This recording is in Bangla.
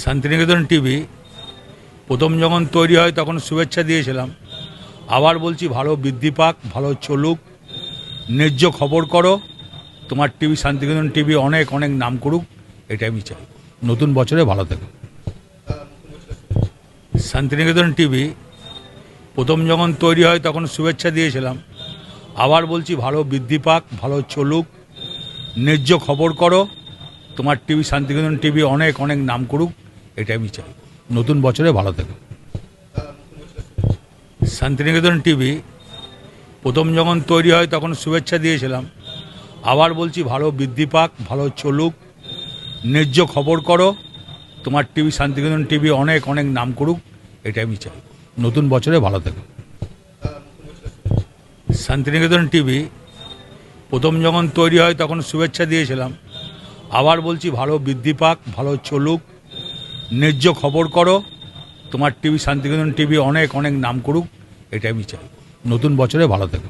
শান্তিনিকেতন টিভি প্রথম যখন তৈরি হয় তখন শুভেচ্ছা দিয়েছিলাম। আবার বলছি, ভালো বৃদ্ধি পাক, ভালো চলুক, ন্যায্য খবর করো। তোমার টিভি শান্তিনিকেতন টিভি অনেক অনেক নাম করুক, এটাই আমি চাই। নতুন বছরে ভালো থেকো। শান্তিনিকেতন টিভি প্রথম যখন তৈরি হয় তখন শুভেচ্ছা দিয়েছিলাম। আবার বলছি, ভালো বৃদ্ধি পাক, ভালো চলুক, ন্যায্য খবর করো। তোমার টিভি শান্তিনিকেতন টিভি অনেক অনেক নাম করুক, এটাই আমি চাই। নতুন বছরে ভালো থেকো। শান্তিনিকেতন টিভি প্রথম যখন তৈরি হয় তখন শুভেচ্ছা দিয়েছিলাম। আবার বলছি, ভালো বৃদ্ধি পাক, ভালো চলুক, ন্যায্য খবর করো। তোমার টিভি শান্তিনিকেতন টিভি অনেক অনেক নাম করুক, এটাই আমি চাই। নতুন বছরে ভালো থেকো। শান্তিনিকেতন টিভি প্রথম যখন তৈরি হয় তখন শুভেচ্ছা দিয়েছিলাম। আবার বলছি, ভালো বৃদ্ধি পাক, ভালো চলুক, ন্যায্য খবর করো। তোমার টিভি শান্তিনিকেতন টিভি অনেক অনেক নাম করুক, এটাই আমি চাই। নতুন বছরে ভালো থেকো।